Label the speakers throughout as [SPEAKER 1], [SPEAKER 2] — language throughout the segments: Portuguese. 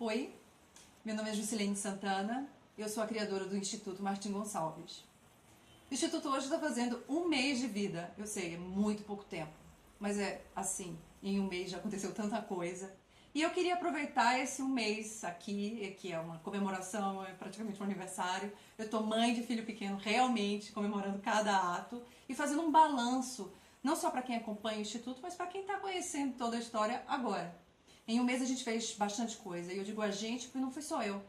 [SPEAKER 1] Oi, meu nome é Juscelene Santana, eu sou a criadora do Instituto Martim Gonçalves. O Instituto hoje está fazendo 1 mês de vida, eu sei, é muito pouco tempo, mas é assim, em 1 mês já aconteceu tanta coisa. E eu queria aproveitar esse 1 mês aqui, que é uma comemoração, é praticamente um aniversário. Eu estou mãe de filho pequeno, realmente comemorando cada ato e fazendo um balanço, não só para quem acompanha o Instituto, mas para quem está conhecendo toda a história agora. Em 1 mês a gente fez bastante coisa, e eu digo a gente porque não fui só eu.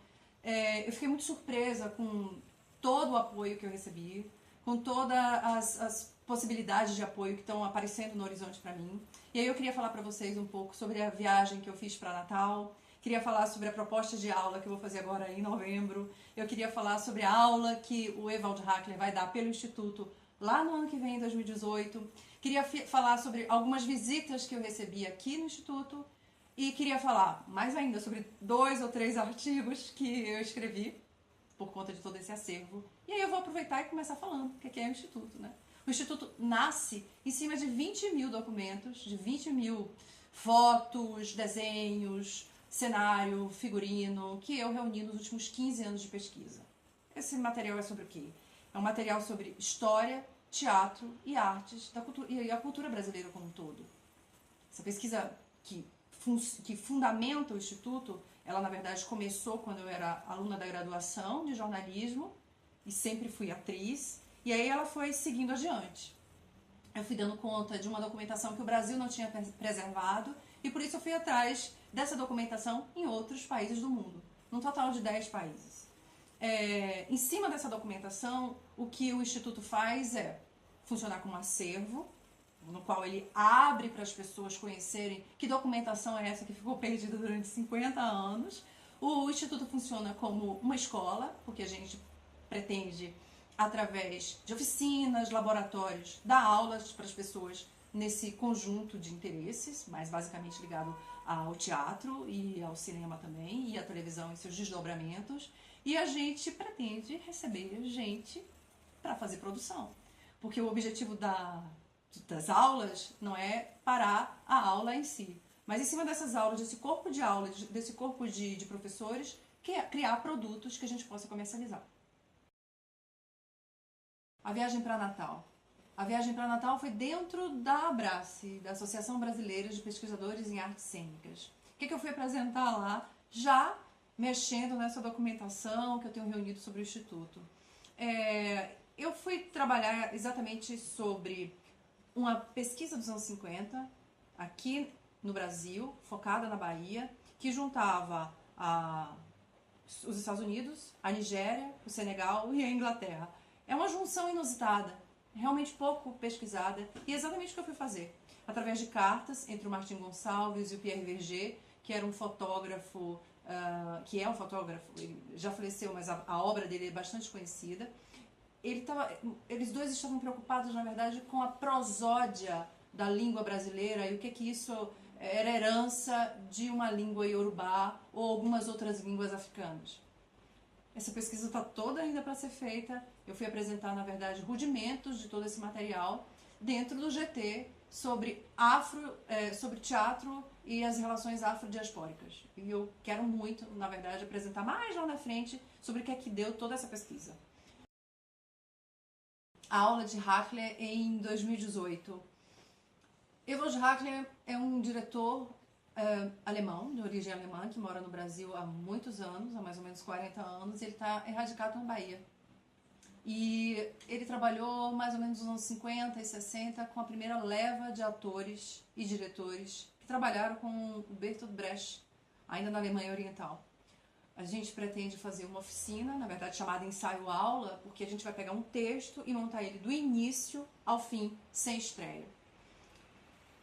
[SPEAKER 1] Eu fiquei muito surpresa com todo o apoio que eu recebi, com todas as possibilidades de apoio que estão aparecendo no horizonte para mim. E aí eu queria falar para vocês um pouco sobre a viagem que eu fiz para Natal, queria falar sobre a proposta de aula que eu vou fazer agora em novembro, eu queria falar sobre a aula que o Ewald Hackler vai dar pelo Instituto lá no ano que vem, em 2018, queria falar sobre algumas visitas que eu recebi aqui no Instituto, e queria falar mais ainda sobre 2 ou 3 artigos que eu escrevi por conta de todo esse acervo. E aí eu vou aproveitar e começar falando o que é o Instituto, né? O Instituto nasce em cima de 20 mil documentos, de 20 mil fotos, desenhos, cenário, figurino, que eu reuni nos últimos 15 anos de pesquisa. Esse material é sobre o quê? É um material sobre história, teatro e artes da cultura, e a cultura brasileira como um todo. Essa pesquisa que fundamenta o Instituto, ela na verdade começou quando eu era aluna da graduação de jornalismo e sempre fui atriz, e aí ela foi seguindo adiante. Eu fui dando conta de uma documentação que o Brasil não tinha preservado e por isso eu fui atrás dessa documentação em outros países do mundo, num total de 10 países. Em cima dessa documentação, o que o Instituto faz é funcionar como acervo, no qual ele abre para as pessoas conhecerem que documentação é essa que ficou perdida durante 50 anos. O Instituto funciona como uma escola, porque a gente pretende, através de oficinas, laboratórios, dar aulas para as pessoas nesse conjunto de interesses, mas basicamente ligado ao teatro e ao cinema também, e à televisão e seus desdobramentos. E a gente pretende receber gente para fazer produção, porque o objetivo das aulas não é parar a aula em si, mas em cima dessas aulas, desse corpo de aulas, desse corpo de professores, criar produtos que a gente possa comercializar. A viagem para Natal. A viagem para Natal foi dentro da Abrace, da Associação Brasileira de Pesquisadores em Artes Cênicas. O que eu fui apresentar lá, já mexendo nessa documentação que eu tenho reunido sobre o Instituto? Eu fui trabalhar exatamente sobre uma pesquisa dos anos 50, aqui no Brasil, focada na Bahia, que juntava os Estados Unidos, a Nigéria, o Senegal e a Inglaterra. É uma junção inusitada, realmente pouco pesquisada, e é exatamente o que eu fui fazer. Através de cartas entre o Martim Gonçalves e o Pierre Verger, que era um fotógrafo, que é um fotógrafo, ele já faleceu, mas a obra dele é bastante conhecida. Eles dois estavam preocupados, na verdade, com a prosódia da língua brasileira e o que isso era herança de uma língua iorubá ou algumas outras línguas africanas. Essa pesquisa está toda ainda para ser feita. Eu fui apresentar, na verdade, rudimentos de todo esse material dentro do GT sobre sobre teatro e as relações afrodiaspóricas. E eu quero muito, na verdade, apresentar mais lá na frente sobre o que é que deu toda essa pesquisa. A aula de Hackler em 2018. Ewald Hackler é um diretor alemão, de origem alemã, que mora no Brasil há muitos anos, há mais ou menos 40 anos, e ele está erradicado na Bahia. E ele trabalhou mais ou menos nos anos 50 e 60 com a primeira leva de atores e diretores que trabalharam com o Bertolt Brecht, ainda na Alemanha Oriental. A gente pretende fazer uma oficina, na verdade chamada ensaio-aula, porque a gente vai pegar um texto e montar ele do início ao fim, sem estreia.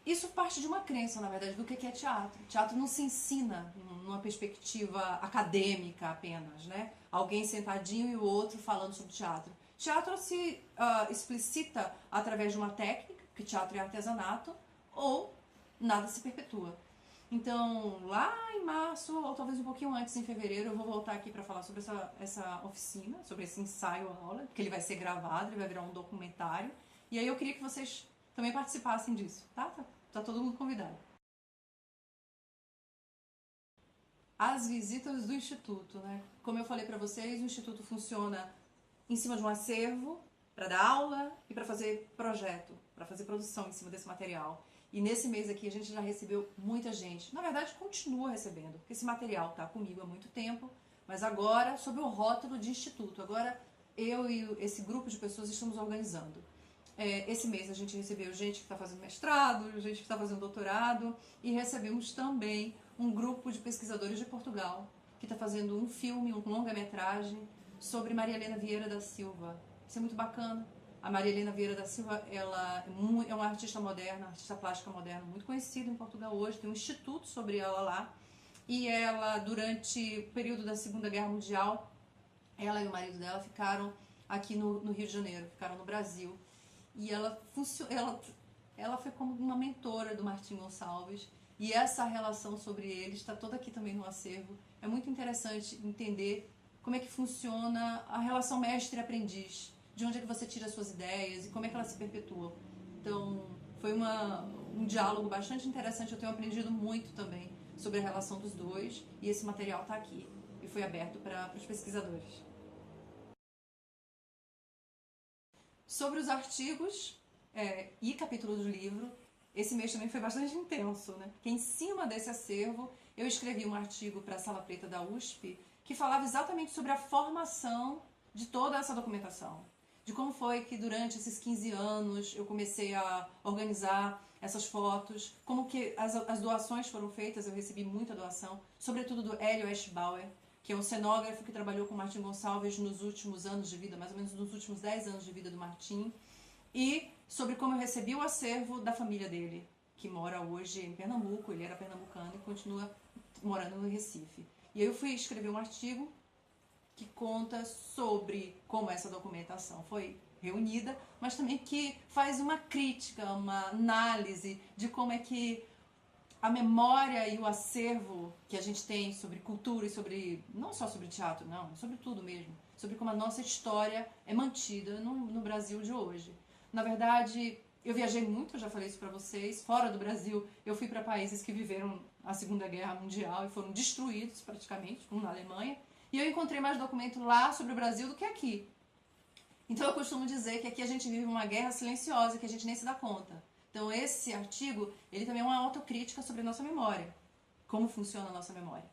[SPEAKER 1] Isso parte de uma crença, na verdade, do que é teatro. Teatro não se ensina numa perspectiva acadêmica apenas, né? Alguém sentadinho e o outro falando sobre teatro. Teatro se explicita através de uma técnica, que teatro é artesanato, ou nada se perpetua. Então, lá em março, ou talvez um pouquinho antes, em fevereiro, eu vou voltar aqui para falar sobre essa oficina, sobre esse ensaio-aula, porque ele vai ser gravado, ele vai virar um documentário. E aí eu queria que vocês também participassem disso, tá? Tá todo mundo convidado. as visitas do Instituto, né? Como eu falei para vocês, o Instituto funciona em cima de um acervo para dar aula e para fazer projeto, para fazer produção em cima desse material. E nesse mês aqui a gente já recebeu muita gente. Na verdade, continua recebendo, porque esse material está comigo há muito tempo, mas agora sob o rótulo de Instituto. Agora eu e esse grupo de pessoas estamos organizando. Esse mês a gente recebeu gente que está fazendo mestrado, gente que está fazendo doutorado, e recebemos também um grupo de pesquisadores de Portugal que está fazendo um filme, um longa-metragem sobre Maria Helena Vieira da Silva. Isso é muito bacana. A Maria Helena Vieira da Silva, ela é uma artista moderna, artista plástica moderna, muito conhecida em Portugal hoje, tem um instituto sobre ela lá, e ela, durante o período da Segunda Guerra Mundial, ela e o marido dela ficaram aqui no Rio de Janeiro, ficaram no Brasil. E ela foi como uma mentora do Martim Gonçalves. E essa relação sobre ele está toda aqui também no acervo. É muito interessante entender como é que funciona a relação mestre-aprendiz. De onde é que você tira as suas ideias e como é que elas se perpetuam. Então, foi um diálogo bastante interessante. Eu tenho aprendido muito também sobre a relação dos dois. E esse material está aqui. E foi aberto para os pesquisadores. Sobre os artigos e capítulos do livro, esse mês também foi bastante intenso, né? Porque em cima desse acervo, eu escrevi um artigo para a Sala Preta da USP que falava exatamente sobre a formação de toda essa documentação. De como foi que durante esses 15 anos eu comecei a organizar essas fotos, como que as doações foram feitas, eu recebi muita doação, sobretudo do Hélio Eschbauer, que é um cenógrafo que trabalhou com Martim Gonçalves nos últimos anos de vida, mais ou menos nos últimos 10 anos de vida do Martim, e sobre como eu recebi o acervo da família dele, que mora hoje em Pernambuco, ele era pernambucano e continua morando no Recife. E aí eu fui escrever um artigo que conta sobre como essa documentação foi reunida, mas também que faz uma crítica, uma análise de como é que a memória e o acervo que a gente tem sobre cultura e sobre, não só sobre teatro, não, sobre tudo mesmo, sobre como a nossa história é mantida no Brasil de hoje. Na verdade, eu viajei muito, eu já falei isso pra vocês, fora do Brasil, eu fui para países que viveram a Segunda Guerra Mundial e foram destruídos praticamente, como na Alemanha, e eu encontrei mais documento lá sobre o Brasil do que aqui. Então eu costumo dizer que aqui a gente vive uma guerra silenciosa que a gente nem se dá conta. Então esse artigo, ele também é uma autocrítica sobre a nossa memória, como funciona a nossa memória.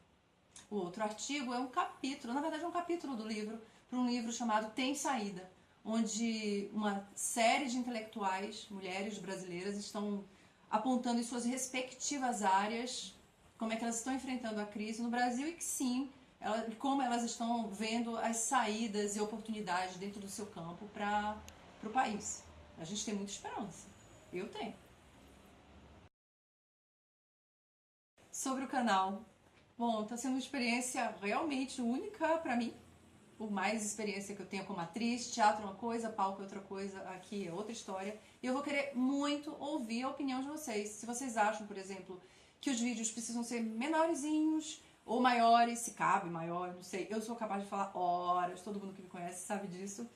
[SPEAKER 1] O outro artigo é um capítulo, na verdade é um capítulo do livro, para um livro chamado Tem Saída, onde uma série de intelectuais, mulheres brasileiras, estão apontando em suas respectivas áreas como é que elas estão enfrentando a crise no Brasil e que sim, como elas estão vendo as saídas e oportunidades dentro do seu campo para o país. A gente tem muita esperança. Eu tenho. Sobre o canal. Bom, está sendo uma experiência realmente única para mim. Por mais experiência que eu tenha como atriz, teatro é uma coisa, palco é outra coisa, aqui é outra história. E eu vou querer muito ouvir a opinião de vocês. Se vocês acham, por exemplo, que os vídeos precisam ser menorzinhos ou maiores, se cabe maior, não sei. Eu sou capaz de falar horas, todo mundo que me conhece sabe disso.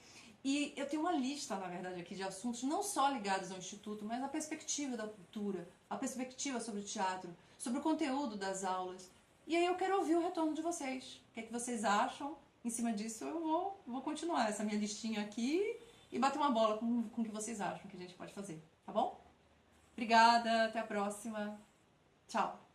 [SPEAKER 1] E eu tenho uma lista, na verdade, aqui de assuntos não só ligados ao Instituto, mas a perspectiva da cultura, a perspectiva sobre o teatro, sobre o conteúdo das aulas. E aí eu quero ouvir o retorno de vocês. O que é que vocês acham? Em cima disso eu vou continuar essa minha listinha aqui e bater uma bola com o que vocês acham que a gente pode fazer, tá bom? Obrigada, até a próxima. Tchau!